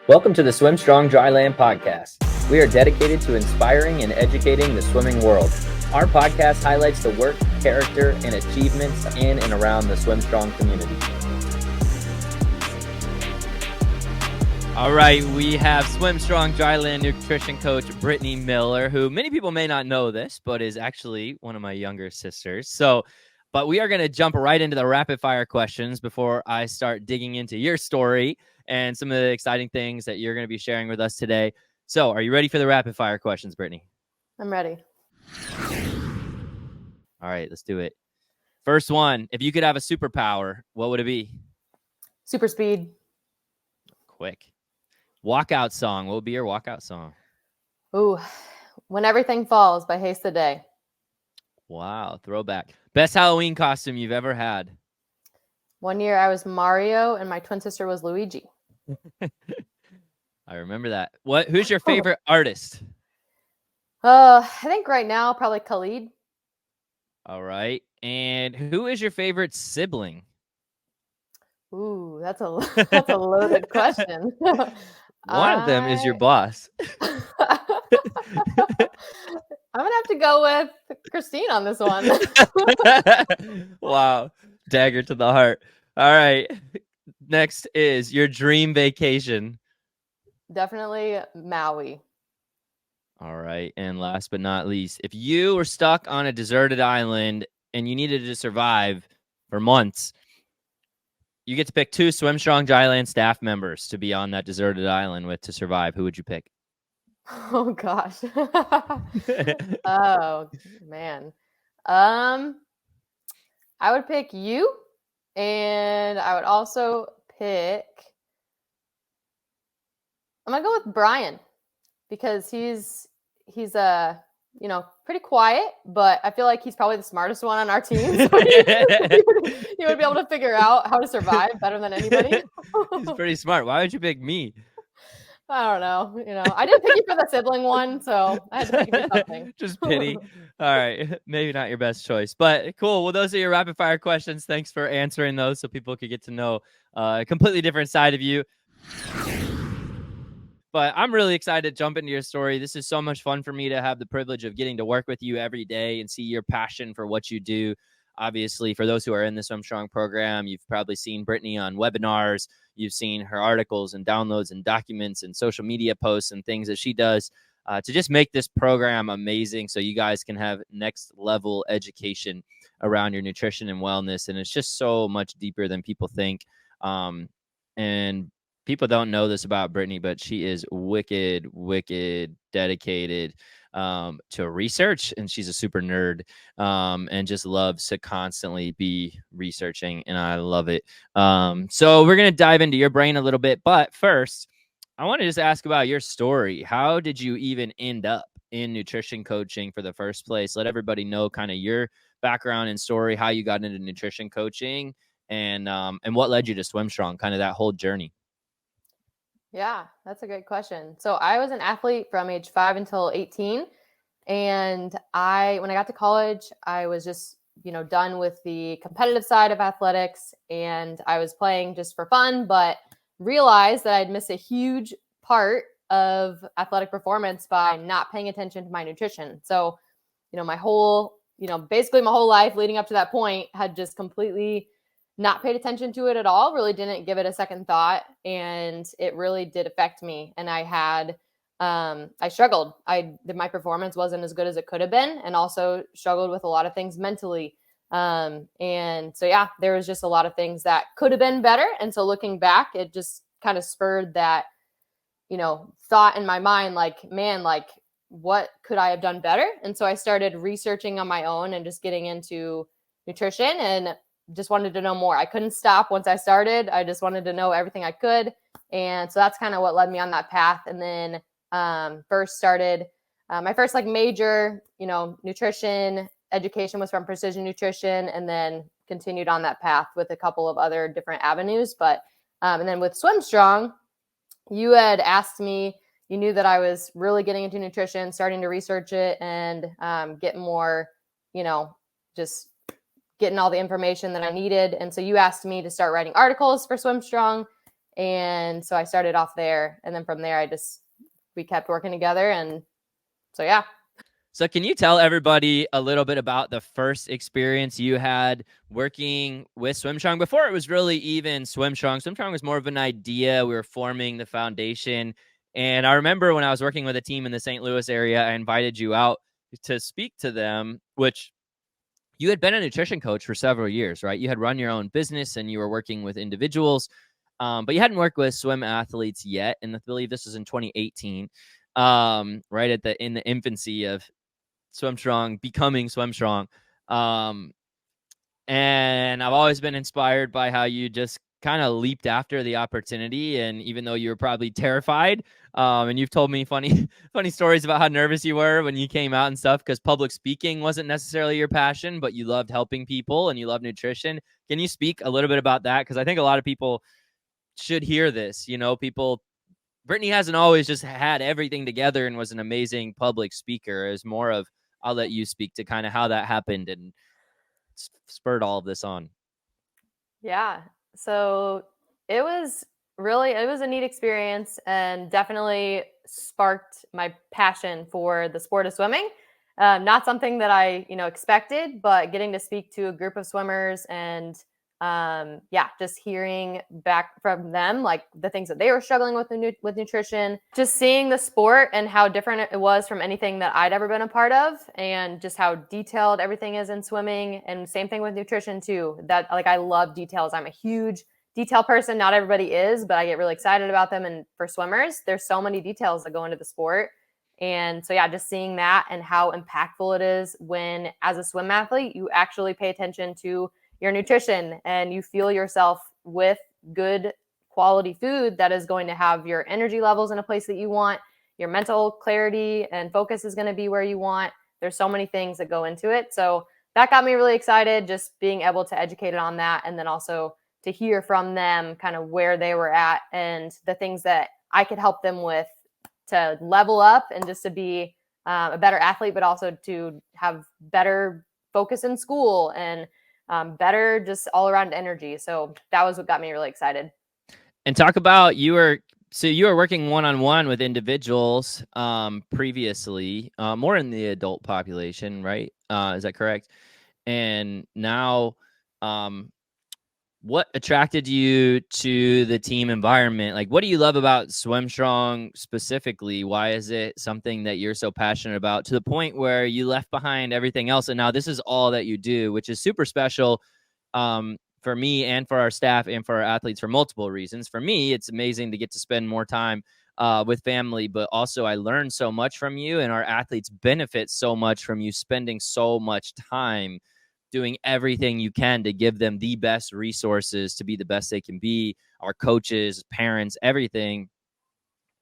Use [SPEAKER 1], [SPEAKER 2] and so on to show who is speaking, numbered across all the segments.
[SPEAKER 1] Welcome to the SwimStrong Dryland Podcast. We are dedicated to inspiring and educating the swimming world. Our podcast highlights the work, character, and achievements in and around the SwimStrong community.
[SPEAKER 2] All right, we have SwimStrong Dryland nutrition coach Brittany Miller, who many people may not know this, but is actually one of my younger sisters. But we are going to jump right into the rapid fire questions before I start digging into your story and some of the exciting things that you're going to be sharing with us today. So are you ready for the rapid fire questions, Brittany?
[SPEAKER 3] I'm ready.
[SPEAKER 2] All right, let's do it. First one, if you could have a superpower, what would it be?
[SPEAKER 3] Super speed.
[SPEAKER 2] Quick. Walkout song. What would be your walkout song?
[SPEAKER 3] Ooh, When Everything Falls by Haste the Day.
[SPEAKER 2] Wow, throwback. Best Halloween costume you've ever had?
[SPEAKER 3] One year I was Mario and my twin sister was Luigi.
[SPEAKER 2] I remember that. Who's your favorite artist?
[SPEAKER 3] I think right now probably Khalid.
[SPEAKER 2] All right. And who is your favorite sibling?
[SPEAKER 3] Ooh, that's a loaded question.
[SPEAKER 2] One of them is your boss.
[SPEAKER 3] I'm going to have to go with Christine on this one.
[SPEAKER 2] Wow. Dagger to the heart. All right. Next is your dream vacation.
[SPEAKER 3] Definitely Maui.
[SPEAKER 2] All right. And last but not least, if you were stuck on a deserted island and you needed to survive for months, you get to pick 2 SwimStrong Dryland staff members to be on that deserted island with to survive. Who would you pick?
[SPEAKER 3] Oh, gosh. Oh, man. I would pick you, and I would also pick, I'm going to go with Brian, because he's pretty quiet, but I feel like he's probably the smartest one on our team. So he would be able to figure out how to survive better than anybody.
[SPEAKER 2] He's pretty smart. Why would you pick me?
[SPEAKER 3] I don't know. I didn't pick you for the sibling one, so I had to pick you for something.
[SPEAKER 2] Just pity. All right. Maybe not your best choice, but cool. Well, those are your rapid fire questions. Thanks for answering those so people could get to know a completely different side of you. But I'm really excited to jump into your story. This is so much fun for me to have the privilege of getting to work with you every day and see your passion for what you do. Obviously, for those who are in the SwimStrong program, you've probably seen Brittany on webinars. You've seen her articles and downloads and documents and social media posts and things that she does to just make this program amazing so you guys can have next level education around your nutrition and wellness. And it's just so much deeper than people think. And people don't know this about Brittany, but she is wicked dedicated to research, and she's a super nerd and just loves to constantly be researching, and I love it. So we're going to dive into your brain a little bit, but first, I want to just ask about your story. How did you even end up in nutrition coaching for the first place? Let everybody know kind of your background and story, how you got into nutrition coaching, and what led you to SwimStrong, kind of that whole journey.
[SPEAKER 3] Yeah, that's a great question. So I was an athlete from age 5 until 18. And when I got to college, I was just, done with the competitive side of athletics, and I was playing just for fun, but realized that I'd missed a huge part of athletic performance by not paying attention to my nutrition. So, my whole, basically my whole life leading up to that point had just completely not paid attention to it at all, really didn't give it a second thought. And it really did affect me. And I struggled. My performance wasn't as good as it could have been, and also struggled with a lot of things mentally. And so, yeah, there was just a lot of things that could have been better. And so looking back, it just kind of spurred that, thought in my mind, like, man, like, what could I have done better? And so I started researching on my own and just getting into nutrition and just wanted to know more. I couldn't stop once I started. I just wanted to know everything I could. And so that's kind of what led me on that path. And then first started my first major, nutrition education was from Precision Nutrition, and then continued on that path with a couple of other different avenues. But and then with SwimStrong, you had asked me, you knew that I was really getting into nutrition, starting to research it and get more, just getting all the information that I needed. And so you asked me to start writing articles for SwimStrong. And so I started off there. And then from there, we kept working together. And so, yeah.
[SPEAKER 2] So can you tell everybody a little bit about the first experience you had working with SwimStrong before it was really even SwimStrong? SwimStrong was more of an idea. We were forming the foundation. And I remember when I was working with a team in the St. Louis area, I invited you out to speak to them, which you had been a nutrition coach for several years, right? You had run your own business and you were working with individuals, but you hadn't worked with swim athletes yet. And I believe this was in 2018, right in the infancy of SwimStrong becoming SwimStrong. And I've always been inspired by how you just kind of leaped after the opportunity. And even though you were probably terrified, and you've told me funny stories about how nervous you were when you came out and stuff, because public speaking wasn't necessarily your passion, but you loved helping people and you love nutrition. Can you speak a little bit about that? Because I think a lot of people should hear this. Brittany hasn't always just had everything together and was an amazing public speaker. It was more of, I'll let you speak to kind of how that happened and spurred all of this on.
[SPEAKER 3] Yeah. So it was a neat experience and definitely sparked my passion for the sport of swimming. Not something that I, expected, but getting to speak to a group of swimmers and just hearing back from them, like the things that they were struggling with nutrition, just seeing the sport and how different it was from anything that I'd ever been a part of, and just how detailed everything is in swimming. And same thing with nutrition too, that like, I love details. I'm a huge detail person. Not everybody is, but I get really excited about them. And for swimmers, there's so many details that go into the sport. And so, yeah, just seeing that and how impactful it is when, as a swim athlete, you actually pay attention to your nutrition and you fuel yourself with good quality food that is going to have your energy levels in a place that you want, your mental clarity and focus is going to be where you want. There's so many things that go into it. So that got me really excited, just being able to educate it on that. And then also to hear from them kind of where they were at and the things that I could help them with to level up and just to be a better athlete, but also to have better focus in school and better just all around energy. So that was what got me really excited.
[SPEAKER 2] And talk about you were working one-on-one with individuals previously, more in the adult population, right? Is that correct? And now, what attracted you to the team environment? Like, what do you love about SwimStrong specifically? Why is it something that you're so passionate about to the point where you left behind everything else and now this is all that you do, which is super special for me and for our staff and for our athletes for multiple reasons. For me, it's amazing to get to spend more time with family, but also I learned so much from you, and our athletes benefit so much from you spending so much time doing everything you can to give them the best resources to be the best they can be. Our coaches, parents, everything.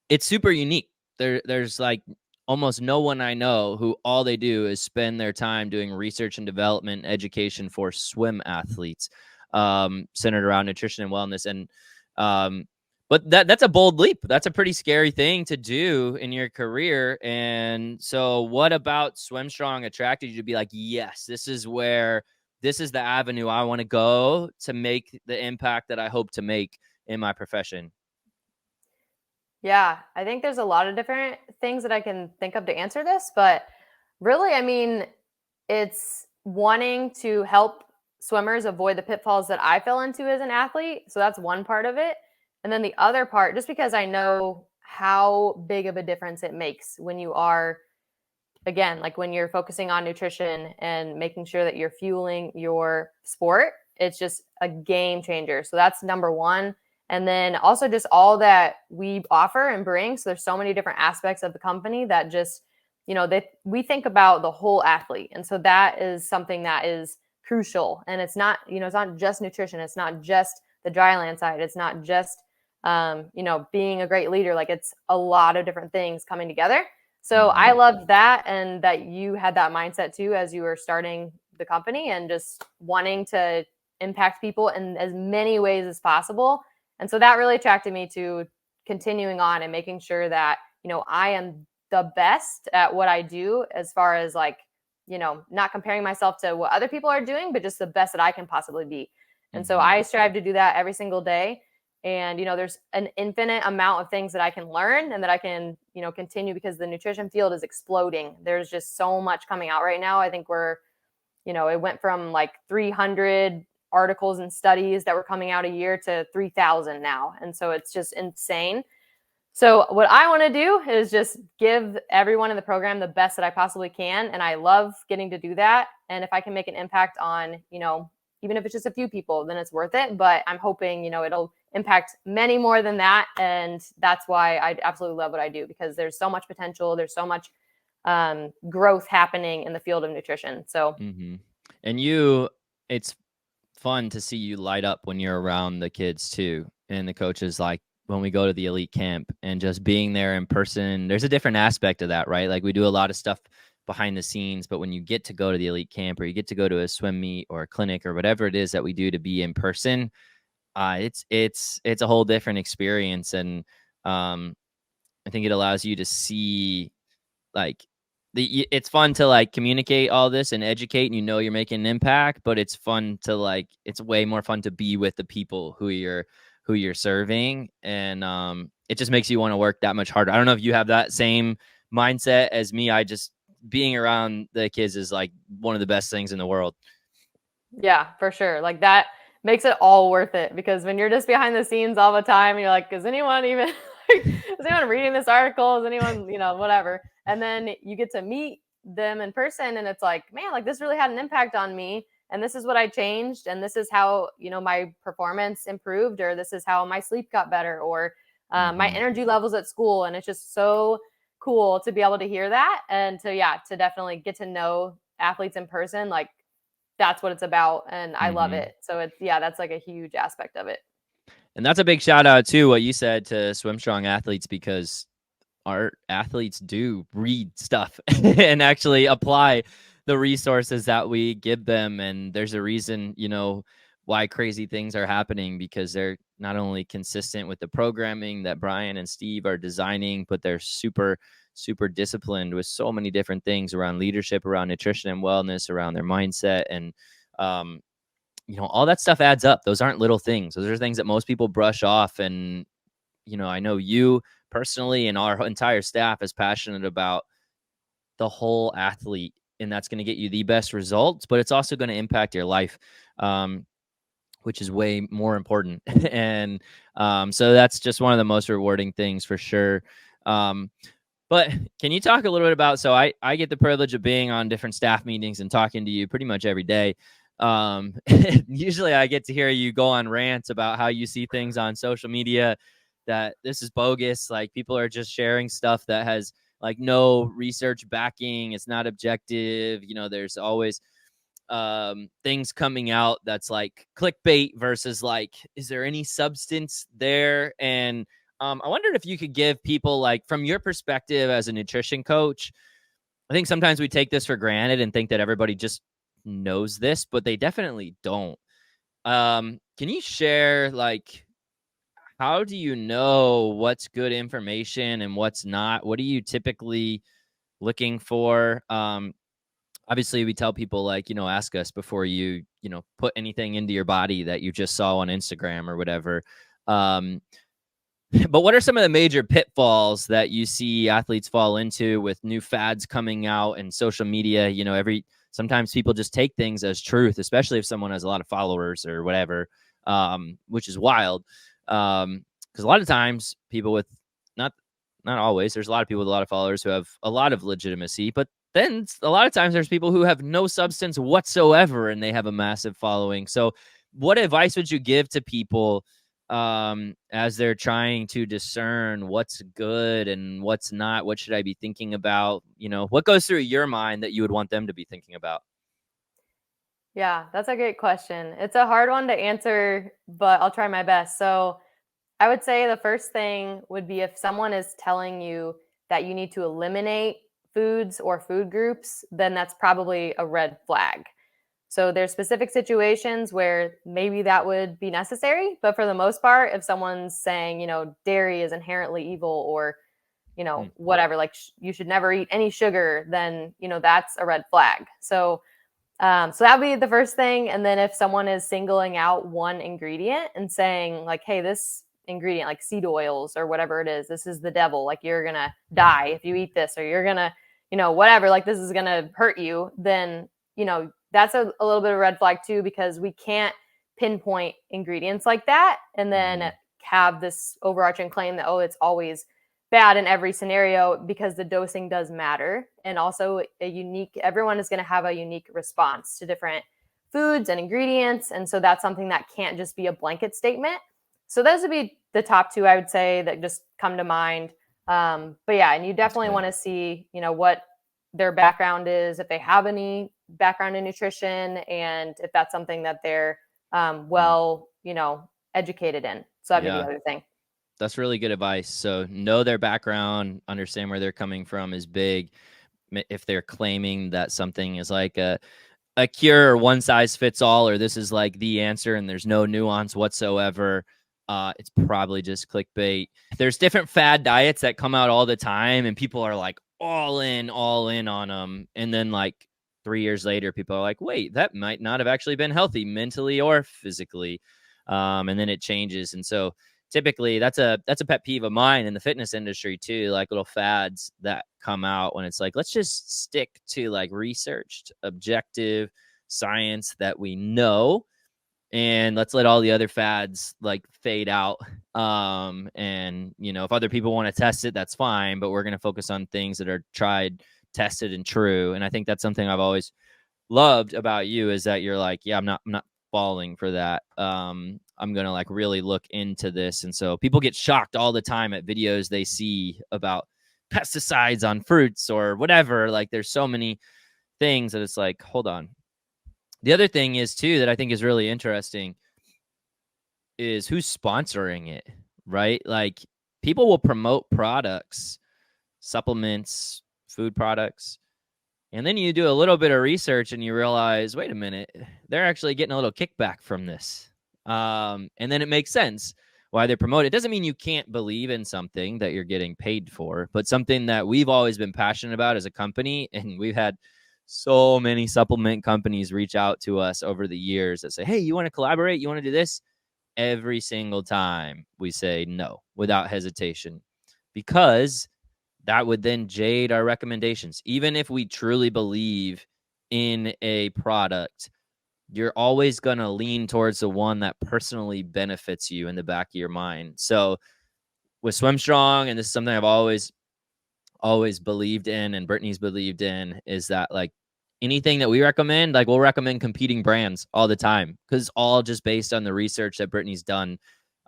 [SPEAKER 2] It's super unique. There's like almost no one I know who all they do is spend their time doing research and development and education for swim athletes, centered around nutrition and wellness. And but that's a bold leap. That's a pretty scary thing to do in your career. And so what about SwimStrong attracted you to be like, yes, this is the avenue I want to go to make the impact that I hope to make in my profession?
[SPEAKER 3] Yeah, I think there's a lot of different things that I can think of to answer this, but really, I mean, it's wanting to help swimmers avoid the pitfalls that I fell into as an athlete. So that's one part of it. And then the other part, just because I know how big of a difference it makes when you are, again, like when you're focusing on nutrition and making sure that you're fueling your sport, it's just a game changer. So that's number one. And then also just all that we offer and bring. So there's so many different aspects of the company that just, we think about the whole athlete. And so that is something that is crucial. And it's not, it's not just nutrition. It's not just the dryland side. It's not just, being a great leader. Like, it's a lot of different things coming together. So I loved that, and that you had that mindset too as you were starting the company and just wanting to impact people in as many ways as possible. And so that really attracted me to continuing on and making sure that, I am the best at what I do, as far as like, not comparing myself to what other people are doing, but just the best that I can possibly be. And so I strive to do that every single day. And, there's an infinite amount of things that I can learn and that I can, continue, because the nutrition field is exploding. There's just so much coming out right now. I think it went from like 300 articles and studies that were coming out a year to 3,000 now. And so it's just insane. So what I want to do is just give everyone in the program the best that I possibly can. And I love getting to do that. And if I can make an impact on, even if it's just a few people, then it's worth it. But I'm hoping, it'll impact many more than that. And that's why I absolutely love what I do, because there's so much potential. There's so much growth happening in the field of nutrition. So,
[SPEAKER 2] and it's fun to see you light up when you're around the kids too, and the coaches. Like when we go to the elite camp and just being there in person, there's a different aspect of that, right? Like we do a lot of stuff behind the scenes, but when you get to go to the elite camp, or you get to go to a swim meet or a clinic or whatever it is that we do to be in person, it's a whole different experience. And I think it allows you to see, like, it's fun to like communicate all this and educate, and you're making an impact, but it's way more fun to be with the people who you're serving. And it just makes you want to work that much harder. I don't know if you have that same mindset as me. Being around the kids is like one of the best things in the world.
[SPEAKER 3] Yeah, for sure. Like that makes it all worth it, because when you're just behind the scenes all the time, you're like, is anyone reading this article? Is anyone, whatever. And then you get to meet them in person, and it's like, man, like this really had an impact on me. And this is what I changed. And this is how, my performance improved, or this is how my sleep got better, or my energy levels at school. And it's just so cool to be able to hear that, and to definitely get to know athletes in person. Like that's what it's about. And I love it. So that's like a huge aspect of it.
[SPEAKER 2] And that's a big shout out to what you said to SwimStrong athletes, because our athletes do read stuff and actually apply the resources that we give them. And there's a reason, why crazy things are happening, because they're not only consistent with the programming that Brian and Steve are designing, but they're super, super disciplined with so many different things around leadership, around nutrition and wellness, around their mindset. And, all that stuff adds up. Those aren't little things. Those are things that most people brush off. And, I know you personally and our entire staff is passionate about the whole athlete, and that's going to get you the best results, but it's also going to impact your life, which is way more important. And so that's just one of the most rewarding things for sure. But can you talk a little bit about, so I get the privilege of being on different staff meetings and talking to you pretty much every day. Usually I get to hear you go on rants about how you see things on social media, that this is bogus. Like people are just sharing stuff that has like no research backing. It's not objective. There's always things coming out that's like clickbait versus like, is there any substance there? And I wondered if you could give people, like, from your perspective as a nutrition coach, I think sometimes we take this for granted and think that everybody just knows this, but they definitely don't. Can you share, like, how do you know what's good information and what's not? What are you typically looking for? Obviously we tell people, like, ask us before you, put anything into your body that you just saw on Instagram or whatever. But what are some of the major pitfalls that you see athletes fall into with new fads coming out and social media? Sometimes people just take things as truth, especially if someone has a lot of followers or whatever, which is wild. Because a lot of times people with not always, there's a lot of people with a lot of followers who have a lot of legitimacy, but then a lot of times there's people who have no substance whatsoever and they have a massive following. So what advice would you give to people as they're trying to discern what's good and what's not? What should I be thinking about? What goes through your mind that you would want them to be thinking about?
[SPEAKER 3] Yeah, that's a great question. It's a hard one to answer, but I'll try my best. So I would say the first thing would be, if someone is telling you that you need to eliminate foods or food groups, then that's probably a red flag. So there's specific situations where maybe that would be necessary, but for the most part, if someone's saying, dairy is inherently evil, or, whatever, like you should never eat any sugar, then, that's a red flag. So that would be the first thing. And then if someone is singling out one ingredient and saying, like, hey, this ingredient, like seed oils or whatever it is. This is the devil. Like, you're going to die if you eat this, or you're going to, whatever, like this is going to hurt you. Then, that's a little bit of a red flag too, because we can't pinpoint ingredients like that and then have this overarching claim that, oh, it's always bad in every scenario, because the dosing does matter. And also everyone is going to have a unique response to different foods and ingredients. And so that's something that can't just be a blanket statement. So those would be the top two, I would say, that just come to mind. But yeah, and you definitely want to see, what their background is, if they have any background in nutrition, and if that's something that they're educated in. So that'd be the other thing.
[SPEAKER 2] That's really good advice. So know their background, understand where they're coming from is big. If they're claiming that something is like a cure or one size fits all, or this is like the answer and there's no nuance whatsoever, it's probably just clickbait. There's different fad diets that come out all the time, and people are like all in on them. And then like 3 years later, people are like, wait, that might not have actually been healthy mentally or physically. And then it changes. And so typically that's a pet peeve of mine in the fitness industry too, like little fads that come out when it's like, let's just stick to like researched, objective science that we know, and let's let all the other fads like fade out. And if other people want to test it, that's fine, but we're going to focus on things that are tried, tested, and true. And I think that's something I've always loved about you, is that you're like, yeah, I'm not falling for that. I'm going to like really look into this. And so people get shocked all the time at videos they see about pesticides on fruits or whatever. Like, there's so many things that it's like, hold on. The other thing is too, that I think is really interesting, is who's sponsoring it, right? Like, people will promote products, supplements, food products, and then you do a little bit of research and you realize, wait a minute, they're actually getting a little kickback from this. And then it makes sense why they promote it. It doesn't mean you can't believe in something that you're getting paid for, but something that we've always been passionate about as a company. And we've had so many supplement companies reach out to us over the years that say, hey, you want to collaborate? You want to do this? Every single time we say no without hesitation, because that would then jade our recommendations. Even if we truly believe in a product, you're always going to lean towards the one that personally benefits you in the back of your mind. So with SwimStrong, and this is something I've always believed in, and Brittany's believed in, is that like anything that we recommend, like we'll recommend competing brands all the time, because it's all just based on the research that Brittany's done.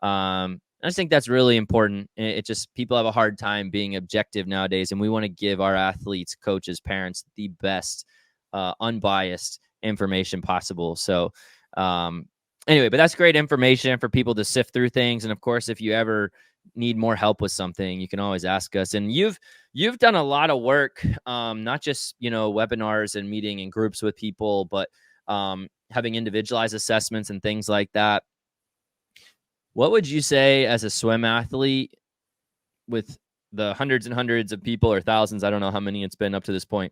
[SPEAKER 2] I just think that's really important. It just, people have a hard time being objective nowadays, and we want to give our athletes, coaches, parents the best unbiased information possible. So anyway, but that's great information for people to sift through things. And of course, if you ever need more help with something, you can always ask us. And you've done a lot of work, not just, webinars and meeting in groups with people, but having individualized assessments and things like that. What would you say as a swim athlete, with the hundreds and hundreds of people, or thousands, I don't know how many it's been up to this point,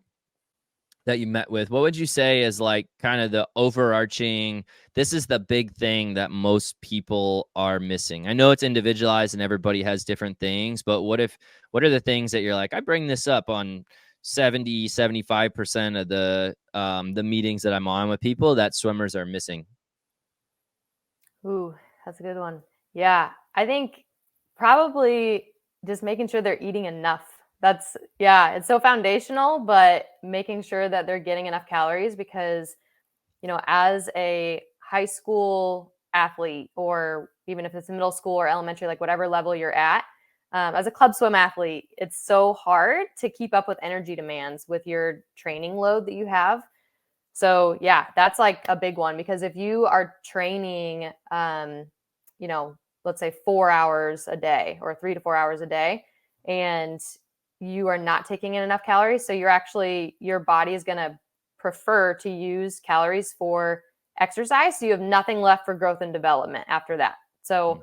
[SPEAKER 2] that you met with, what would you say is like kind of the overarching, this is the big thing that most people are missing? I know it's individualized and everybody has different things, but what are the things that you're like, I bring this up on 70-75% of the meetings that I'm on with people that swimmers are missing?
[SPEAKER 3] Ooh, that's a good one. Yeah, I think probably just making sure they're eating enough. It's so foundational, but making sure that they're getting enough calories, because, as a high school athlete, or even if it's middle school or elementary, like whatever level you're at, as a club swim athlete, it's so hard to keep up with energy demands with your training load that you have. So yeah, that's like a big one, because if you are training, let's say 4 hours a day, or 3 to 4 hours a day, and you are not taking in enough calories, so your body is going to prefer to use calories for exercise. So you have nothing left for growth and development after that. So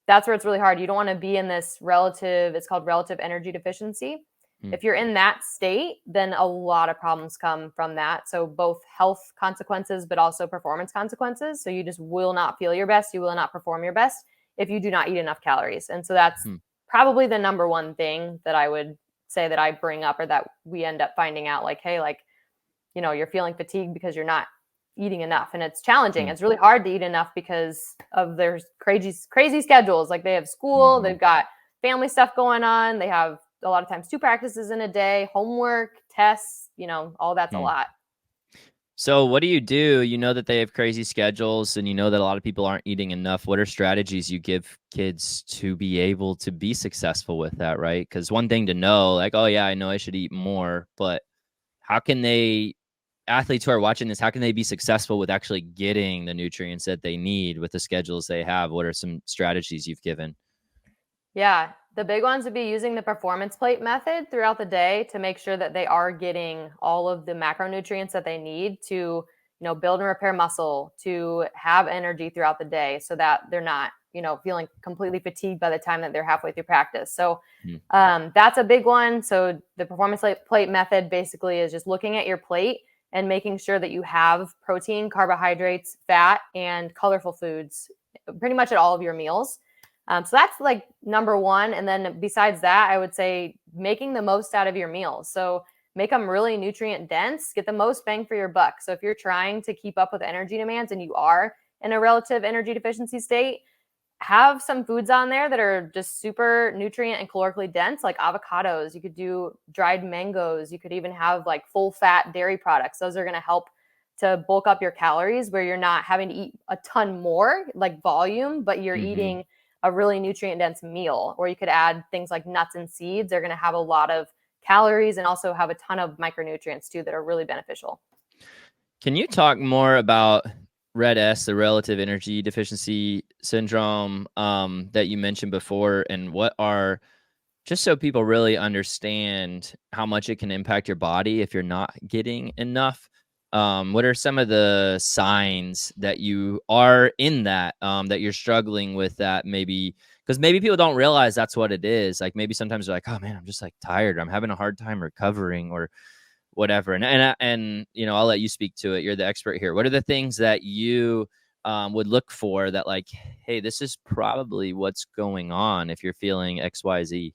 [SPEAKER 3] that's where it's really hard. You don't want to be in this it's called relative energy deficiency. If you're in that state, then a lot of problems come from that. So both health consequences, but also performance consequences. So you just will not feel your best. You will not perform your best. if you do not eat enough calories. And so that's probably the number one thing that I would say that I bring up, or that we end up finding out, like, hey, like, you know, you're feeling fatigued because you're not eating enough. And it's challenging. It's really hard to eat enough because of their crazy schedules. Like, they have school, they've got family stuff going on. They have a lot of times 2 practices in a day, homework, tests, you know, all that's a lot.
[SPEAKER 2] So what do? You know that they have crazy schedules, and you know that a lot of people aren't eating enough. What are strategies you give kids to be able to be successful with that, right? Because one thing to know, like, oh yeah, I know I should eat more, but how can athletes who are watching this, how can they be successful with actually getting the nutrients that they need with the schedules they have? What are some strategies you've given?
[SPEAKER 3] Yeah, the big ones would be using the performance plate method throughout the day to make sure that they are getting all of the macronutrients that they need to, you know, build and repair muscle, to have energy throughout the day, so that they're not, you know, feeling completely fatigued by the time that they're halfway through practice. So that's a big one. So the performance plate method basically is just looking at your plate and making sure that you have protein, carbohydrates, fat, and colorful foods pretty much at all of your meals. So that's like number one. And then besides that, I would say making the most out of your meals. So make them really nutrient dense, get the most bang for your buck. So if you're trying to keep up with energy demands and you are in a relative energy deficiency state, have some foods on there that are just super nutrient and calorically dense, like avocados. You could do dried mangoes. You could even have like full fat dairy products. Those are going to help to bulk up your calories, where you're not having to eat a ton more, like volume, but you're eating a really nutrient dense meal. Or you could add things like nuts and seeds. They're going to have a lot of calories and also have a ton of micronutrients too that are really beneficial.
[SPEAKER 2] Can you talk more about RED-S, the relative energy deficiency syndrome, that you mentioned before, and what are, just so people really understand how much it can impact your body if you're not getting enough? What are some of the signs that you are in that, that you're struggling with that? Maybe because maybe people don't realize that's what it is. Like, maybe sometimes they're like, oh man, I'm just like tired. I'm having a hard time recovering or whatever. And you know, I'll let you speak to it. You're the expert here. What are the things that you would look for that, like, hey, this is probably what's going on if you're feeling XYZ?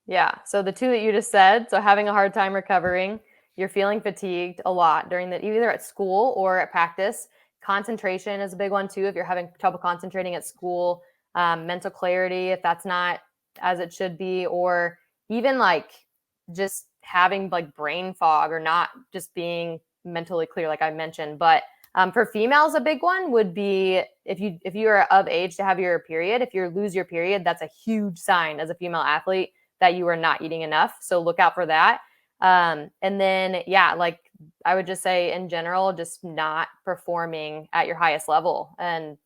[SPEAKER 3] Yeah. So the two that you just said, so having a hard time recovering, you're feeling fatigued a lot during either at school or at practice. Concentration is a big one too. If you're having trouble concentrating at school, mental clarity, if that's not as it should be, or even like just having like brain fog or not just being mentally clear, like I mentioned. But for females, a big one would be if you are of age to have your period. If you lose your period, that's a huge sign as a female athlete that you are not eating enough. So look out for that. And then, yeah, like I would just say in general, just not performing at your highest level. And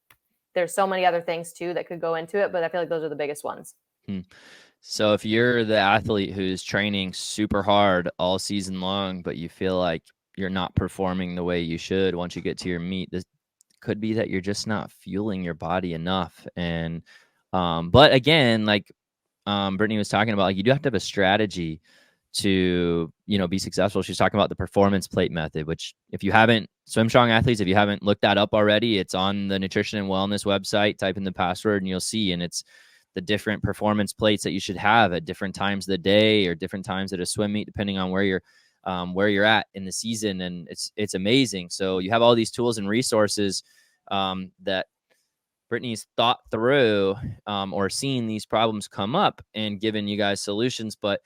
[SPEAKER 3] there's so many other things too that could go into it, but I feel like those are the biggest ones.
[SPEAKER 2] So if you're the athlete who's training super hard all season long, but you feel like you're not performing the way you should once you get to your meet, this could be that you're just not fueling your body enough. And, but again, like Brittany was talking about, like, you do have to have a strategy to, you know, be successful. She's talking about the performance plate method, which if you haven't, SwimStrong athletes, if you haven't looked that up already, it's on the nutrition and wellness website. Type in the password and you'll see, and it's the different performance plates that you should have at different times of the day or different times at a swim meet, depending on where you're at in the season. And it's amazing. So you have all these tools and resources that Brittany's thought through or seen these problems come up and given you guys solutions. But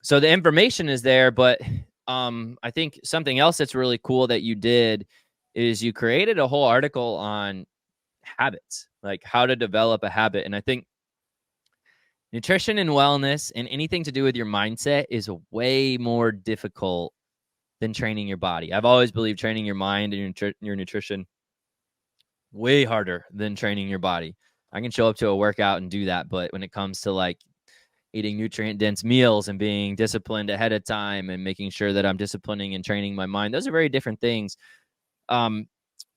[SPEAKER 2] so the information is there, but I think something else that's really cool that you did is you created a whole article on habits, like how to develop a habit. And I think nutrition and wellness and anything to do with your mindset is way more difficult than training your body. I've always believed training your mind and your nutrition way harder than training your body. I can show up to a workout and do that, but when it comes to like eating nutrient dense meals and being disciplined ahead of time and making sure that I'm disciplining and training my mind, those are very different things.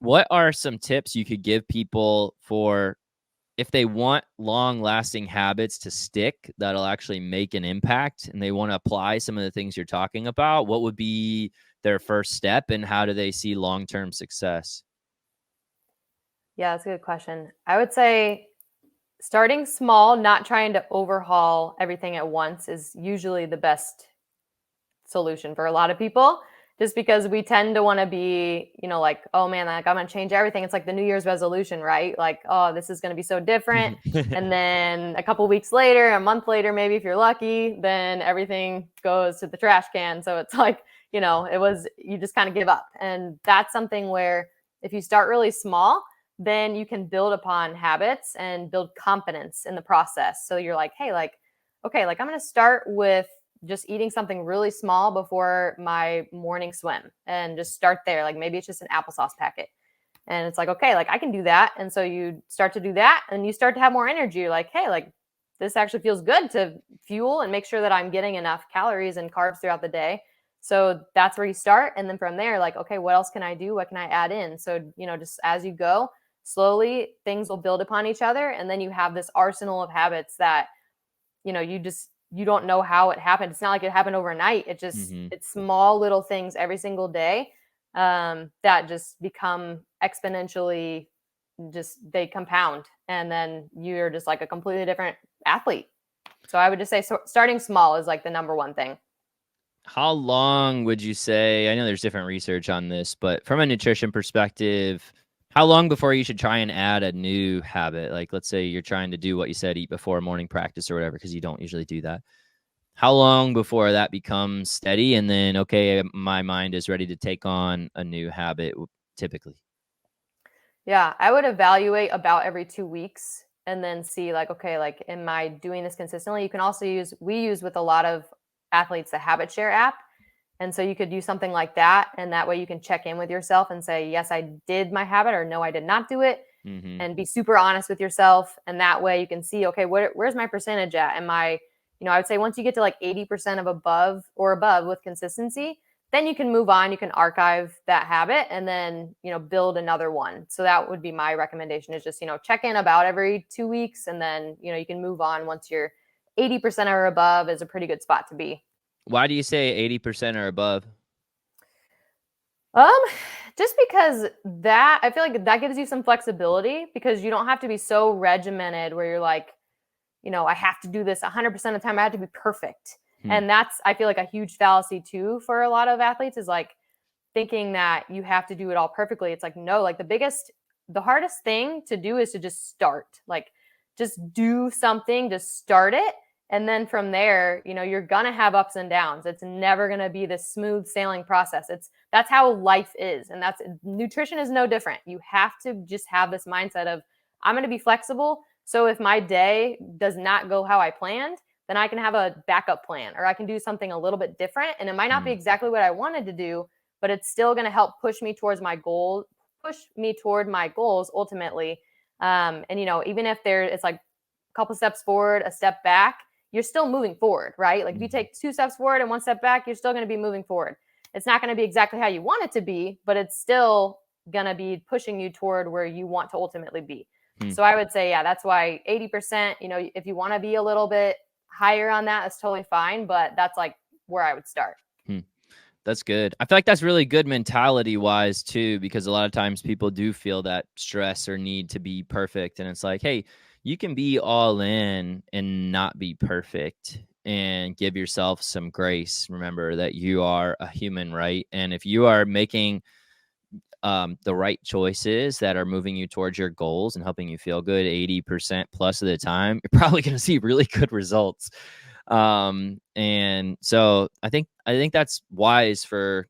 [SPEAKER 2] What are some tips you could give people for if they want long lasting habits to stick that'll actually make an impact and they want to apply some of the things you're talking about? What would be their first step and how do they see long-term success?
[SPEAKER 3] Yeah, that's a good question. I would say starting small, not trying to overhaul everything at once is usually the best solution for a lot of people, just because we tend to want to be, like, oh man, like I'm going to change everything. It's like the New Year's resolution, right? Like, oh, this is going to be so different. And then a couple weeks later, a month later, maybe if you're lucky, then everything goes to the trash can. So it's like, you just kind of give up. And that's something where if you start really small, then you can build upon habits and build confidence in the process. So you're like, hey, like, okay, like I'm going to start with just eating something really small before my morning swim and just start there. Like maybe it's just an applesauce packet. And it's like, okay, like I can do that. And so you start to do that and you start to have more energy. You're like, hey, like this actually feels good to fuel and make sure that I'm getting enough calories and carbs throughout the day. So that's where you start. And then from there, like, okay, what else can I do? What can I add in? So, just as you go, slowly things will build upon each other. And then you have this arsenal of habits that, you don't know how it happened. It's not like it happened overnight. It just, it's small little things every single day that just become exponentially, they compound. And then you're just like a completely different athlete. So I would just say starting small is like the number one thing.
[SPEAKER 2] How long would you say, I know there's different research on this, but from a nutrition perspective, how long before you should try and add a new habit? Like, let's say you're trying to do what you said, eat before morning practice or whatever, because you don't usually do that. How long before that becomes steady? And then, okay, my mind is ready to take on a new habit typically.
[SPEAKER 3] Yeah, I would evaluate about every 2 weeks and then see like, okay, like, am I doing this consistently? You can also we use with a lot of athletes, the Habit Share app. And so you could use something like that. And that way you can check in with yourself and say, yes, I did my habit, or no, I did not do it. And be super honest with yourself. And that way you can see, okay, where's my percentage at? Am I, I would say once you get to like 80% of above with consistency, then you can move on. You can archive that habit and then, build another one. So that would be my recommendation, is just, check in about every 2 weeks. And then, you can move on once you're 80% or above is a pretty good spot to be.
[SPEAKER 2] Why do you say 80% or above?
[SPEAKER 3] Just because that, I feel like that gives you some flexibility, because you don't have to be so regimented where you're like, I have to do this 100% of the time. I have to be perfect. And that's, I feel like, a huge fallacy too for a lot of athletes, is like thinking that you have to do it all perfectly. It's like, no, like the hardest thing to do is to just start, like just do something, just start it. And then from there, you're going to have ups and downs. It's never going to be this smooth sailing process. That's how life is. And nutrition is no different. You have to just have this mindset of, I'm going to be flexible. So if my day does not go how I planned, then I can have a backup plan, or I can do something a little bit different. And it might not be exactly what I wanted to do, but it's still going to help push me toward my goals ultimately. And, even if it's like a couple steps forward, a step back, you're still moving forward, right? Like if you take 2 steps forward and 1 step back, you're still going to be moving forward. It's not going to be exactly how you want it to be, but it's still going to be pushing you toward where you want to ultimately be. So I would say, yeah, that's why 80%, if you want to be a little bit higher on that, that's totally fine. But that's like where I would start.
[SPEAKER 2] That's good. I feel like that's really good mentality wise too, because a lot of times people do feel that stress or need to be perfect. And it's like, hey, you can be all in and not be perfect, and give yourself some grace. Remember that you are a human, right? And if you are making the right choices that are moving you towards your goals and helping you feel good 80% plus of the time, you're probably going to see really good results. And so I think that's wise for,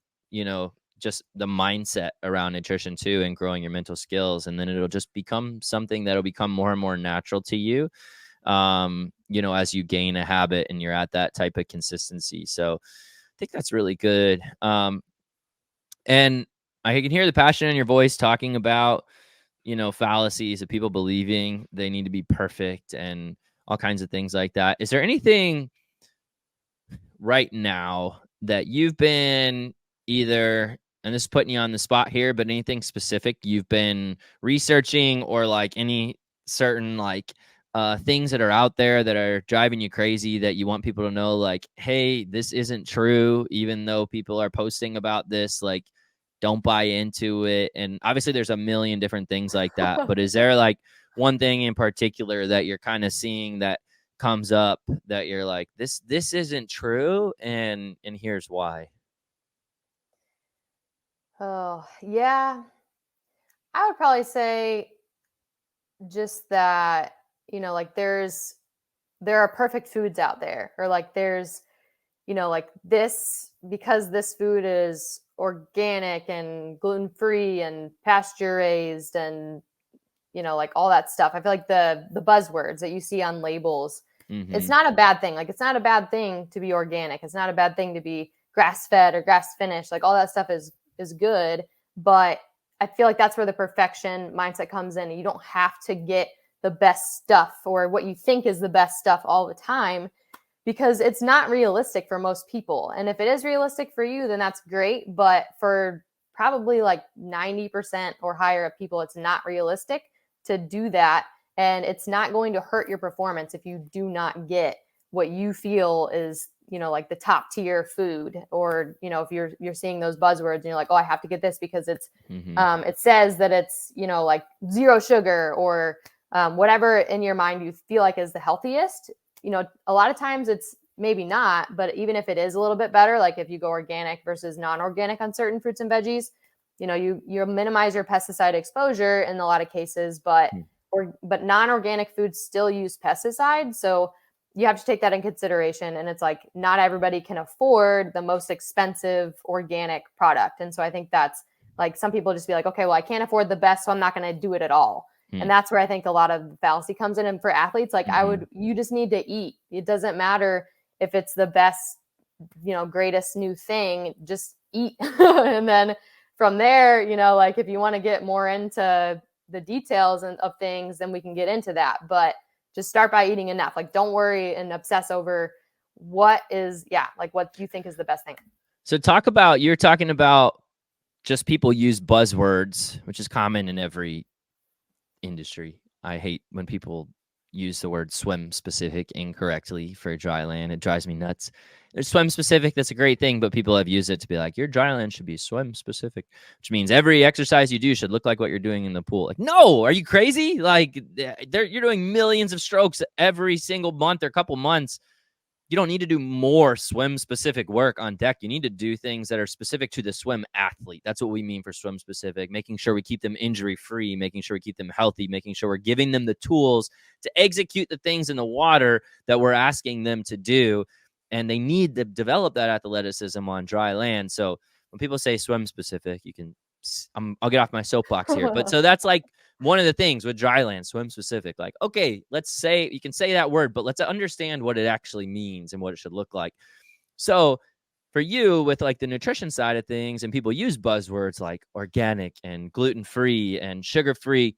[SPEAKER 2] just the mindset around nutrition too, and growing your mental skills. And then it'll just become something that'll become more and more natural to you, as you gain a habit and you're at that type of consistency. So I think that's really good. And I can hear the passion in your voice talking about, fallacies of people believing they need to be perfect and all kinds of things like that. Is there anything right now that you've been either, and this is putting you on the spot here, but anything specific you've been researching, or like any certain like things that are out there that are driving you crazy that you want people to know, like, hey, this isn't true, even though people are posting about this? Like, don't buy into it? And obviously there's a million different things like that, but is there like one thing in particular that you're kind of seeing that comes up that you're like, this isn't true, and here's why?
[SPEAKER 3] Oh, yeah. I would probably say just that, like there are perfect foods out there, or like there's, like this, because this food is organic and gluten-free and pasture raised and, like all that stuff. I feel like the buzzwords that you see on labels, it's not a bad thing. Like, it's not a bad thing to be organic. It's not a bad thing to be grass-fed or grass-finished. Like, all that stuff is good. But I feel like that's where the perfection mindset comes in. You don't have to get the best stuff or what you think is the best stuff all the time, because it's not realistic for most people. And if it is realistic for you, then that's great. But for probably like 90% or higher of people, it's not realistic to do that. And it's not going to hurt your performance if you do not get what you feel is, like the top tier food, or, if you're seeing those buzzwords and you're like, oh, I have to get this because it's, it says that it's, like 0 sugar or whatever in your mind you feel like is the healthiest. A lot of times it's maybe not, but even if it is a little bit better, like if you go organic versus non-organic on certain fruits and veggies, you minimize your pesticide exposure in a lot of cases, but non-organic foods still use pesticides. So you have to take that in consideration. And it's like, not everybody can afford the most expensive organic product. And so I think that's like, some people just be like, okay, well, I can't afford the best, so I'm not going to do it at all. And that's where I think a lot of the fallacy comes in. And for athletes, like you just need to eat. It doesn't matter if it's the best, greatest new thing, just eat. And then from there, like if you want to get more into the details of things, then we can get into that. But just start by eating enough. Like, don't worry and obsess over what you think is the best thing.
[SPEAKER 2] So you're talking about just people use buzzwords, which is common in every industry. I hate when people use the word swim specific incorrectly for dry land. It drives me nuts. There's swim specific. That's a great thing, but people have used it to be like, your dry land should be swim specific, which means every exercise you do should look like what you're doing in the pool. Like, no, are you crazy? Like, you're doing millions of strokes every single month or couple months. You don't need to do more swim specific work on deck. You need to do things that are specific to the swim athlete. That's what we mean for swim specific, making sure we keep them injury free, making sure we keep them healthy, making sure we're giving them the tools to execute the things in the water that we're asking them to do. And they need to develop that athleticism on dry land. So when people say swim specific, I'll get off my soapbox here. But so that's like one of the things with dry land, swim specific. Like, okay, let's say you can say that word, but let's understand what it actually means and what it should look like. So for you, with like the nutrition side of things, and people use buzzwords like organic and gluten-free and sugar-free,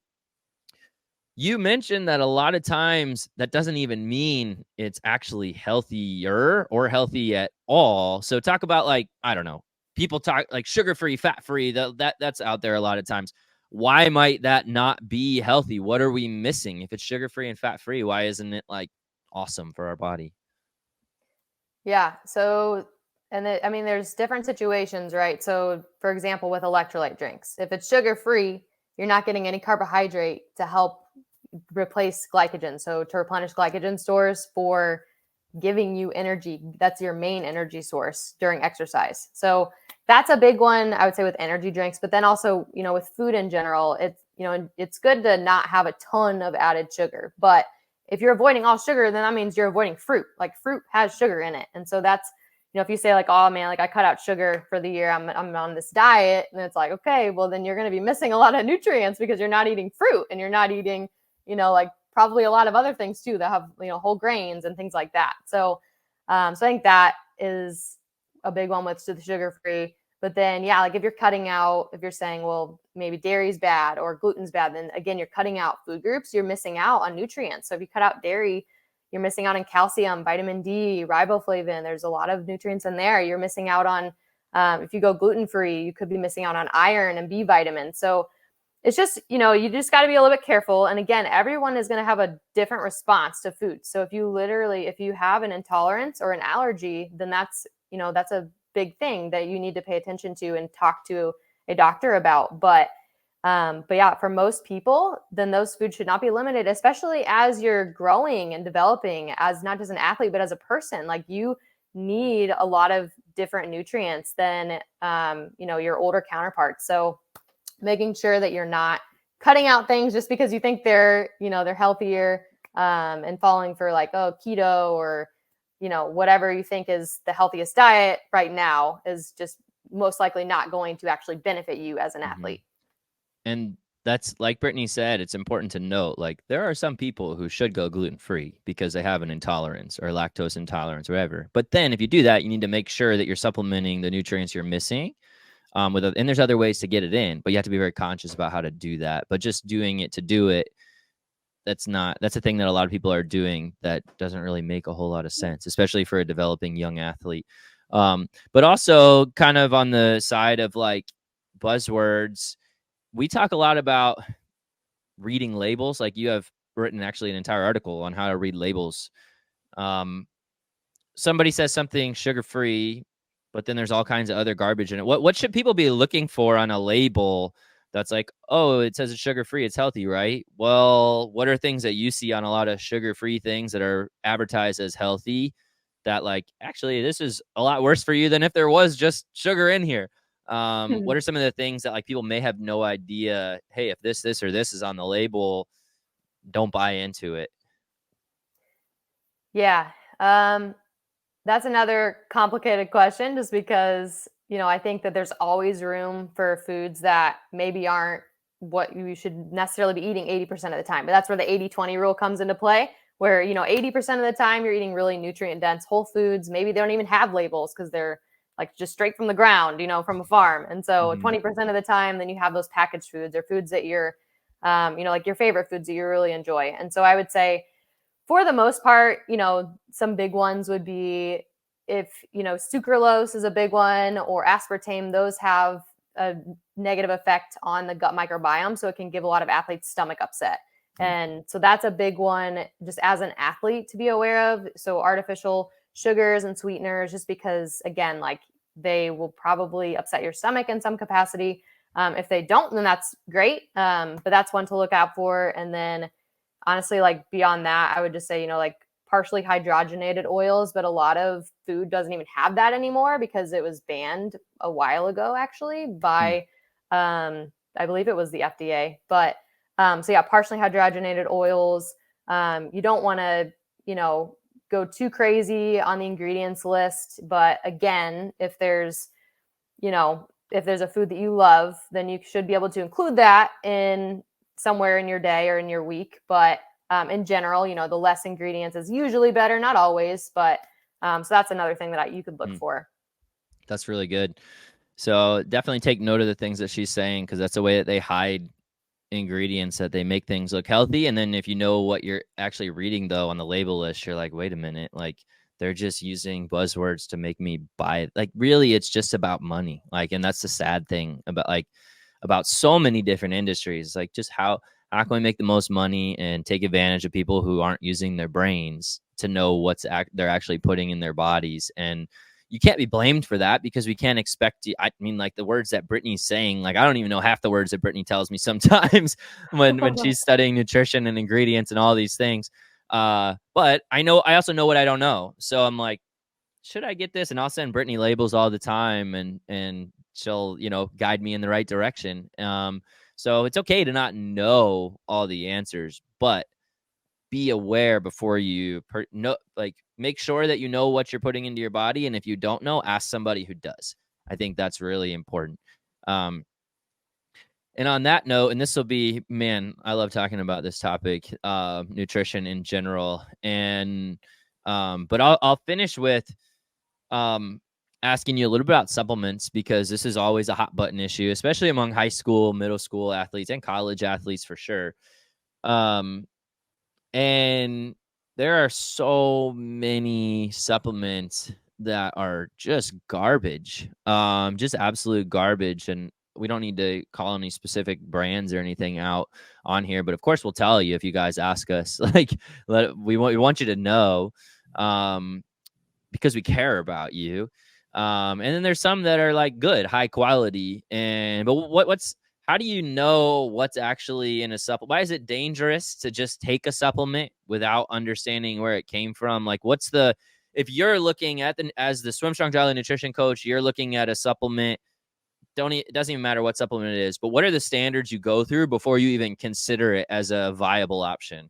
[SPEAKER 2] you mentioned that a lot of times that doesn't even mean it's actually healthier or healthy at all. So talk about, like, I don't know, people talk like sugar-free, fat-free, that's out there a lot of times. Why might that not be healthy? What are we missing? If it's sugar-free and fat-free, why isn't it like awesome for our body?
[SPEAKER 3] Yeah. So, there's different situations, right? So for example, with electrolyte drinks, if it's sugar-free, you're not getting any carbohydrate to help replace glycogen. So to replenish glycogen stores for giving you energy, that's your main energy source during exercise. So that's a big one, I would say, with energy drinks. But then also, with food in general, it's good to not have a ton of added sugar. But if you're avoiding all sugar, then that means you're avoiding fruit. Like, fruit has sugar in it. And so that's, if you say like, oh man, like I cut out sugar for the year, I'm on this diet, and it's like, okay, well then you're going to be missing a lot of nutrients because you're not eating fruit, and you're not eating, like probably a lot of other things too that have, whole grains and things like that. So I think that is a big one with the sugar-free. But then, yeah, like if you're saying, well, maybe dairy's bad or gluten's bad, then again, you're cutting out food groups, you're missing out on nutrients. So if you cut out dairy, you're missing out on calcium, vitamin D, riboflavin. There's a lot of nutrients in there. You're missing out on, if you go gluten-free, you could be missing out on iron and B vitamins. So it's just, you just got to be a little bit careful. And again, everyone is going to have a different response to food. So if you have an intolerance or an allergy, then that's a big thing that you need to pay attention to and talk to a doctor about. But yeah, for most people, then those foods should not be limited, especially as you're growing and developing as not just an athlete, but as a person. Like, you need a lot of different nutrients than, your older counterparts. So making sure that you're not cutting out things just because you think they're healthier, and falling for like, keto or, whatever you think is the healthiest diet right now is just most likely not going to actually benefit you as an athlete.
[SPEAKER 2] And that's, like Brittany said, it's important to note, like, there are some people who should go gluten-free because they have an intolerance or lactose intolerance or whatever. But then if you do that, you need to make sure that you're supplementing the nutrients you're missing. And there's other ways to get it in, but you have to be very conscious about how to do that. But just doing it to do it, that's a thing that a lot of people are doing that doesn't really make a whole lot of sense, especially for a developing young athlete. But also kind of on the side of like buzzwords, we talk a lot about reading labels. Like, you have written actually an entire article on how to read labels. Somebody says something sugar-free, but then there's all kinds of other garbage in it. What should people be looking for on a label that's like, oh, it says it's sugar-free, it's healthy, right? Well, what are things that you see on a lot of sugar-free things that are advertised as healthy that, like, actually this is a lot worse for you than if there was just sugar in here? What are some of the things that, like, people may have no idea, hey, if this or this is on the label, don't buy into it?
[SPEAKER 3] Yeah. That's another complicated question, just because, I think that there's always room for foods that maybe aren't what you should necessarily be eating 80% of the time. But that's where the 80-20 rule comes into play, where, 80% of the time you're eating really nutrient dense whole foods. Maybe they don't even have labels because they're like just straight from the ground, from a farm. And so 20% of the time, then you have those packaged foods or foods that you're, like your favorite foods that you really enjoy. And so I would say, for the most part, some big ones would be, if, sucralose is a big one, or aspartame. Those have a negative effect on the gut microbiome. So it can give a lot of athletes stomach upset. And so that's a big one just as an athlete to be aware of. So artificial sugars and sweeteners, just because, again, like, they will probably upset your stomach in some capacity. If they don't, then that's great. But that's one to look out for. And then honestly, like, beyond that, I would just say, like, partially hydrogenated oils, but a lot of food doesn't even have that anymore because it was banned a while ago, actually, by, I believe it was the FDA. But so yeah, partially hydrogenated oils. You don't want to, go too crazy on the ingredients list. But again, if there's a food that you love, then you should be able to include that in somewhere in your day or in your week. But in general, the less ingredients is usually better, not always, but so that's another thing that you could look for.
[SPEAKER 2] That's really good. So definitely take note of the things that she's saying, because that's the way that they hide ingredients, that they make things look healthy. And then if you know what you're actually reading, though, on the label list, you're like, wait a minute, like, they're just using buzzwords to make me buy it. Like, really, it's just about money. Like, and that's the sad thing about so many different industries. Like, just how can we make the most money and take advantage of people who aren't using their brains to know what's they're actually putting in their bodies? And you can't be blamed for that, because we can't expect you. I mean, like, the words that Brittany's saying, like, I don't even know half the words that Brittany tells me sometimes when she's studying nutrition and ingredients and all these things. But I also know what I don't know. So I'm like, should I get this? And I'll send Brittany labels all the time, and she'll, guide me in the right direction. So it's okay to not know all the answers, but be aware before you make sure that you know what you're putting into your body. And if you don't know, ask somebody who does. I think that's really important. And on that note, and this will be, man, I love talking about this topic, nutrition in general. And but I'll finish with asking you a little bit about supplements, because this is always a hot button issue, especially among high school, middle school athletes, and college athletes for sure. And there are so many supplements that are just garbage, just absolute garbage. And we don't need to call any specific brands or anything out on here, but of course we'll tell you if you guys ask us. Like, we want you to know, because we care about you. And then there's some that are like good, high quality. But how do you know what's actually in a supplement? Why is it dangerous to just take a supplement without understanding where it came from? Like, if you're looking at as the SwimStrong Dryland nutrition coach, you're looking at a supplement. It doesn't even matter what supplement it is, but what are the standards you go through before you even consider it as a viable option?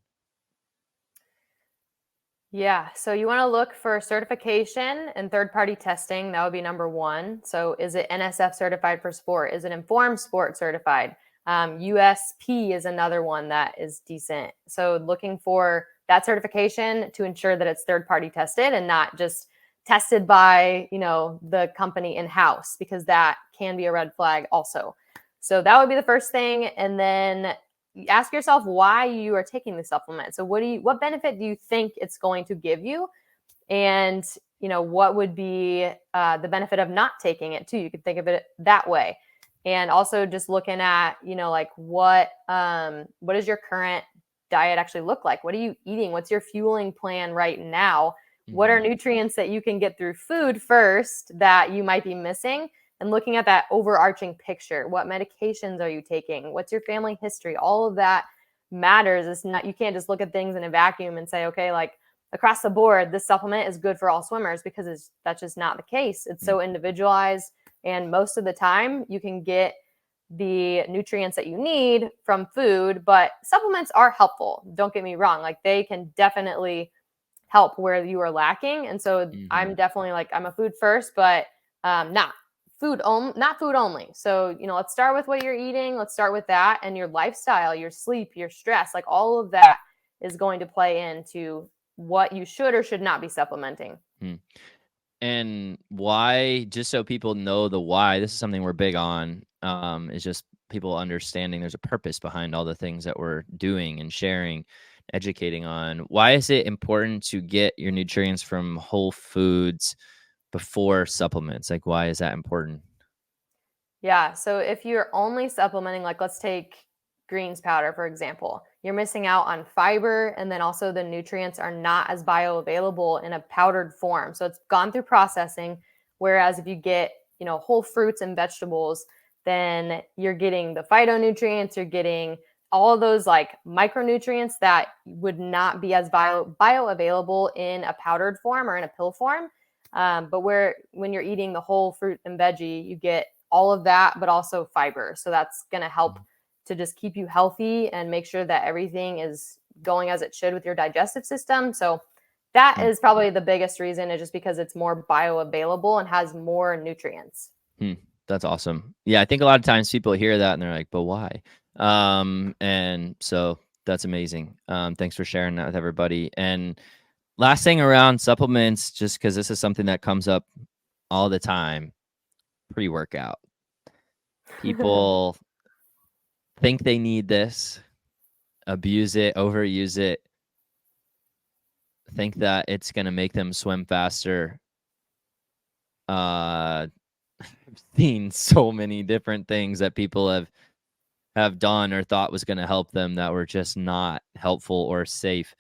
[SPEAKER 3] Yeah. So you want to look for certification and third-party testing. That would be number one. So is it NSF certified for sport? Is it Informed Sport certified? USP is another one that is decent. So looking for that certification to ensure that it's third-party tested and not just tested by, the company in-house, because that can be a red flag also. So that would be the first thing. And then ask yourself why you are taking the supplement. So what benefit do you think it's going to give you? And, what would be the benefit of not taking it too? You could think of it that way. And also just looking at, like what does your current diet actually look like? What are you eating? What's your fueling plan right now? Mm-hmm. What are nutrients that you can get through food first that you might be missing? And looking at that overarching picture, what medications are you taking? What's your family history? All of that matters. You can't just look at things in a vacuum and say, okay, like across the board, this supplement is good for all swimmers, because that's just not the case. It's so individualized. And most of the time you can get the nutrients that you need from food, but supplements are helpful. Don't get me wrong. Like they can definitely help where you are lacking. And so I'm definitely I'm a food first, but not food only. So, let's start with what you're eating. Let's start with that, and your lifestyle, your sleep, your stress, like all of that is going to play into what you should or should not be supplementing.
[SPEAKER 2] And why, just so people know the why, this is something we're big on, is just people understanding there's a purpose behind all the things that we're doing and sharing, educating on. Why is it important to get your nutrients from whole foods before supplements? Like, why is that important?
[SPEAKER 3] Yeah. So if you're only supplementing, like let's take greens powder, for example, you're missing out on fiber. And then also the nutrients are not as bioavailable in a powdered form. So it's gone through processing. Whereas if you get, whole fruits and vegetables, then you're getting the phytonutrients, you're getting all of those like micronutrients that would not be as bioavailable in a powdered form or in a pill form. But when you're eating the whole fruit and veggie, you get all of that, but also fiber. So that's going to help to just keep you healthy and make sure that everything is going as it should with your digestive system. So that is probably the biggest reason, is just because it's more bioavailable and has more nutrients.
[SPEAKER 2] That's awesome. Yeah, I think a lot of times people hear that and they're like, but why? And so that's amazing. Thanks for sharing that with everybody. And last thing around supplements, just because this is something that comes up all the time, pre-workout. People think they need this, abuse it, overuse it, think that it's going to make them swim faster. I've seen so many different things that people have done or thought was going to help them that were just not helpful or safe.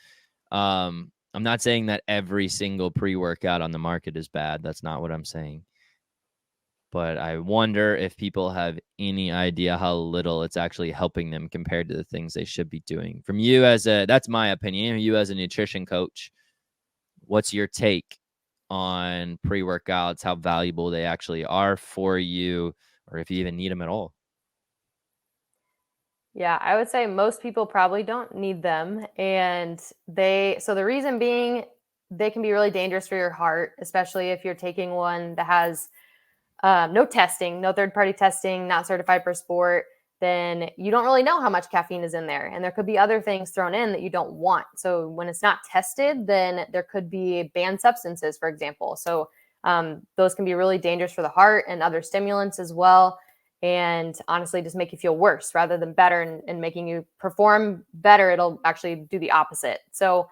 [SPEAKER 2] I'm not saying that every single pre-workout on the market is bad. That's not what I'm saying. But I wonder if people have any idea how little it's actually helping them compared to the things they should be doing. From you that's my opinion, you as a nutrition coach, what's your take on pre-workouts, how valuable they actually are for you, or if you even need them at all?
[SPEAKER 3] Yeah, I would say most people probably don't need them. And so the reason being, they can be really dangerous for your heart, especially if you're taking one that has no testing, no third-party testing, not certified for sport, then you don't really know how much caffeine is in there. And there could be other things thrown in that you don't want. So when it's not tested, then there could be banned substances, for example. So those can be really dangerous for the heart and other stimulants as well. And honestly, just make you feel worse rather than better, and making you perform better. It'll actually do the opposite. So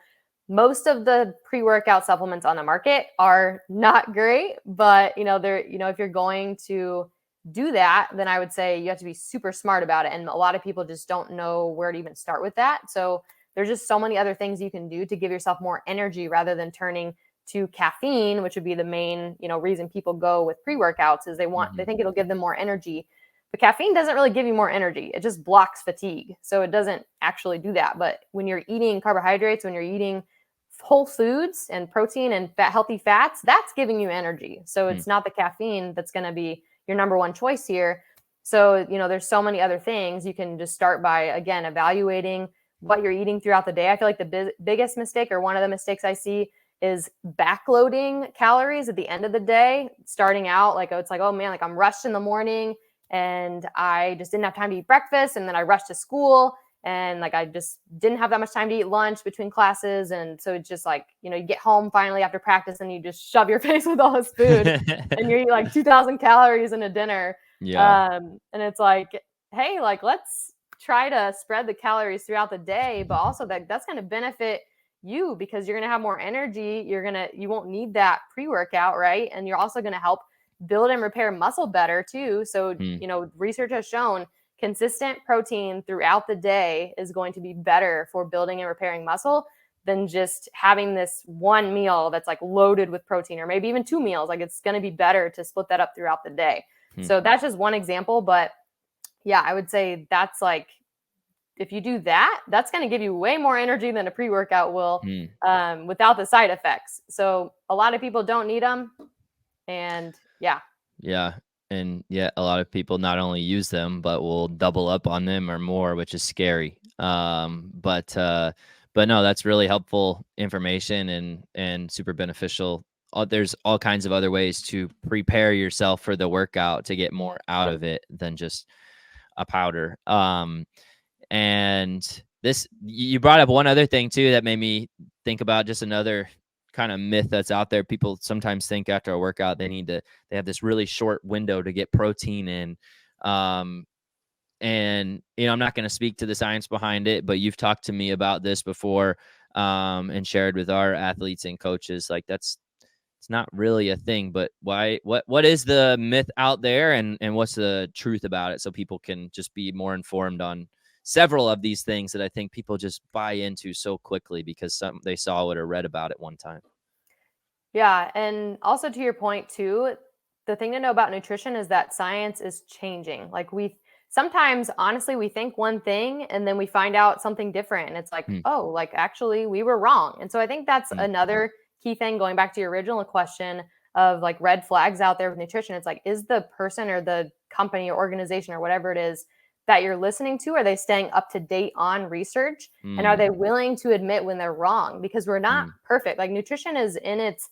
[SPEAKER 3] most of the pre-workout supplements on the market are not great, but if you're going to do that, then I would say you have to be super smart about it. And a lot of people just don't know where to even start with that. So there's just so many other things you can do to give yourself more energy rather than turning to caffeine, which would be the main, reason people go with pre-workouts, is they think it'll give them more energy. But caffeine doesn't really give you more energy. It just blocks fatigue. So it doesn't actually do that. But when you're eating carbohydrates, when you're eating whole foods and protein and healthy fats, that's giving you energy. So it's not the caffeine that's going to be your number one choice here. So, there's so many other things. You can just start by, again, evaluating what you're eating throughout the day. I feel like the biggest mistake, or one of the mistakes I see, is backloading calories at the end of the day, starting out like, it's like, oh man, like I'm rushed in the morning and I just didn't have time to eat breakfast. And then I rushed to school and like, I just didn't have that much time to eat lunch between classes. And so it's just like, you get home finally after practice and you just shove your face with all this food and you eat like 2,000 calories in a dinner.
[SPEAKER 2] Yeah.
[SPEAKER 3] And it's like, hey, like, let's try to spread the calories throughout the day, but also that's going to benefit you because you're going to have more energy. You won't need that pre-workout, right? And you're also going to help build and repair muscle better too. So, research has shown consistent protein throughout the day is going to be better for building and repairing muscle than just having this one meal that's like loaded with protein, or maybe even 2 meals. Like, it's going to be better to split that up throughout the day. So that's just one example, but yeah, I would say that's like, if you do that, that's going to give you way more energy than a pre-workout will, without the side effects. So a lot of people don't need them. And yeah.
[SPEAKER 2] And a lot of people not only use them, but will double up on them or more, which is scary. But no, that's really helpful information and super beneficial. There's all kinds of other ways to prepare yourself for the workout to get more out of it than just a powder. And this, you brought up one other thing too that made me think about just another kind of myth that's out there. People sometimes think after a workout they have this really short window to get protein in. And I'm not going to speak to the science behind it, but you've talked to me about this before, and shared with our athletes and coaches. Like, it's not really a thing, but why? What is the myth out there, and what's the truth about it, so people can just be more informed on several of these things that I think people just buy into so quickly because they saw it or read about it one time.
[SPEAKER 3] Yeah. And also, to your point too, the thing to know about nutrition is that science is changing. Like, sometimes, honestly, we think one thing and then we find out something different. And it's like, oh, like, actually we were wrong. And so I think that's another key thing, going back to your original question of like red flags out there with nutrition. It's like, is the person or the company or organization or whatever it is that you're listening to, are they staying up to date on research? And are they willing to admit when they're wrong? Because we're not perfect. Like, nutrition is in its,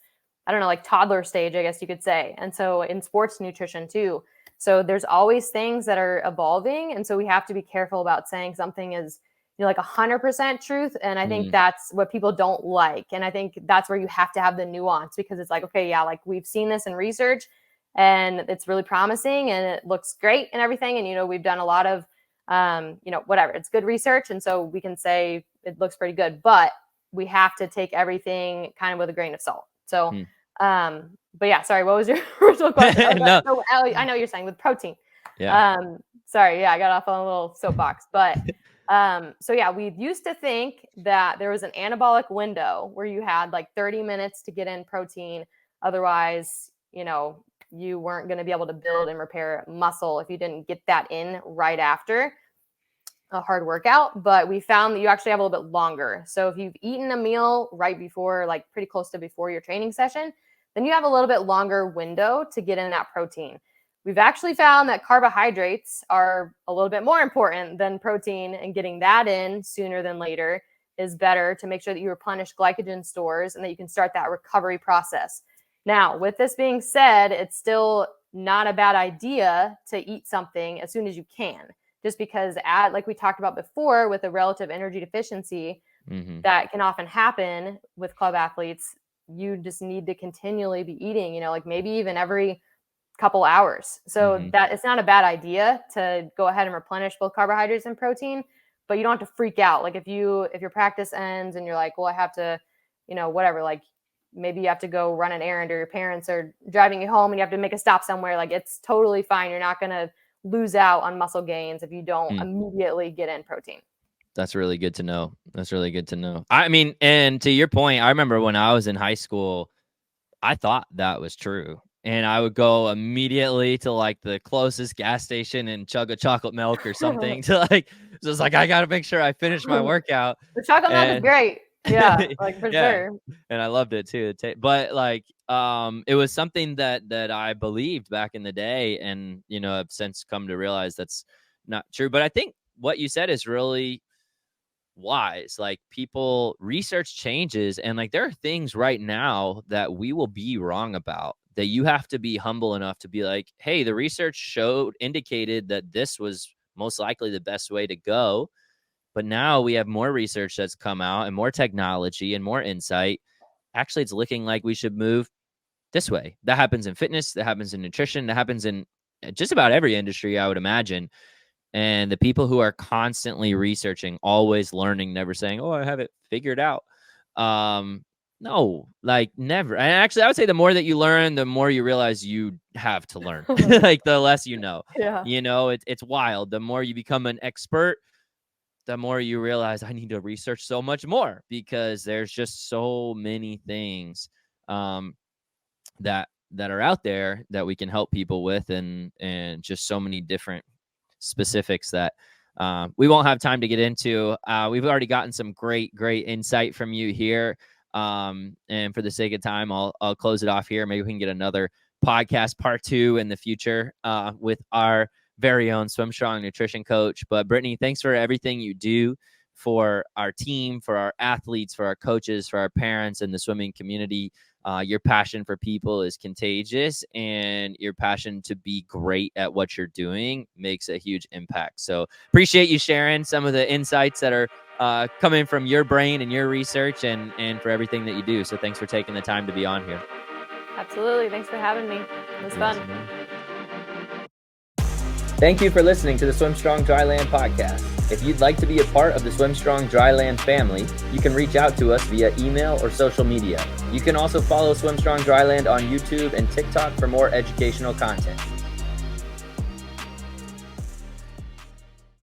[SPEAKER 3] I don't know, like toddler stage, I guess you could say. And so in sports nutrition too. So there's always things that are evolving. And so we have to be careful about saying something is, like 100% truth. And I think that's what people don't like. And I think that's where you have to have the nuance, because it's like, okay, yeah, like, we've seen this in research and it's really promising and it looks great and everything. And, we've done a lot of, whatever, it's good research. And so we can say it looks pretty good, but we have to take everything kind of with a grain of salt. So, but yeah, sorry, what was your original question?
[SPEAKER 2] No.
[SPEAKER 3] So, I know you're saying with protein.
[SPEAKER 2] Yeah.
[SPEAKER 3] Sorry. Yeah, I got off on a little soapbox, but so yeah, we used to think that there was an anabolic window where you had like 30 minutes to get in protein. Otherwise, you weren't going to be able to build and repair muscle if you didn't get that in right after a hard workout. But we found that you actually have a little bit longer. So if you've eaten a meal right before, like pretty close to before your training session, then you have a little bit longer window to get in that protein. We've actually found that carbohydrates are a little bit more important than protein, and getting that in sooner than later is better to make sure that you replenish glycogen stores and that you can start that recovery process. Now, with this being said, it's still not a bad idea to eat something as soon as you can, just because like we talked about before, with a relative energy deficiency that can often happen with club athletes, you just need to continually be eating, like maybe even every couple hours. So that it's not a bad idea to go ahead and replenish both carbohydrates and protein, but you don't have to freak out. Like, if your practice ends and you're like, well, I have to, whatever, like maybe you have to go run an errand, or your parents are driving you home and you have to make a stop somewhere. Like, it's totally fine. You're not going to lose out on muscle gains if you don't immediately get in protein.
[SPEAKER 2] That's really good to know. I mean, and to your point, I remember when I was in high school, I thought that was true. And I would go immediately to like the closest gas station and chug a chocolate milk or something to like, so it's like, I got to make sure I finish my workout.
[SPEAKER 3] The chocolate milk is great. Yeah, like for sure.
[SPEAKER 2] And I loved it too. But like, it was something that I believed back in the day. And, you know, I've since come to realize that's not true. But I think what you said is really wise. Like, people, research changes, and like there are things right now that we will be wrong about, that you have to be humble enough to be like, hey, the research indicated that this was most likely the best way to go. But now we have more research that's come out and more technology and more insight. Actually, it's looking like we should move this way. That happens in fitness, that happens in nutrition, that happens in just about every industry, I would imagine. And the people who are constantly researching, always learning, never saying, oh, I have it figured out. No, like never. And actually, I would say the more that you learn, the more you realize you have to learn. Like the less you know.
[SPEAKER 3] Yeah.
[SPEAKER 2] You know, it's wild. The more you become an expert, the more you realize I need to research so much more, because there's just so many things that are out there that we can help people with, and just so many different specifics that we won't have time to get into. We've already gotten some great insight from you here. And for the sake of time, I'll close it off here. Maybe we can get another podcast part 2 in the future with our very own SwimStrong nutrition coach. But Brittany, thanks for everything you do for our team, for our athletes, for our coaches, for our parents, and the swimming community. Your passion for people is contagious, and your passion to be great at what you're doing makes a huge impact. So appreciate you sharing some of the insights that are coming from your brain and your research, and for everything that you do. So thanks for taking the time to be on here.
[SPEAKER 3] Absolutely. Thanks for having me. It was fun.
[SPEAKER 1] Thank you for listening to the SwimStrong Dryland Podcast. If you'd like to be a part of the SwimStrong Dryland family, you can reach out to us via email or social media. You can also follow SwimStrong Dryland on YouTube and TikTok for more educational content.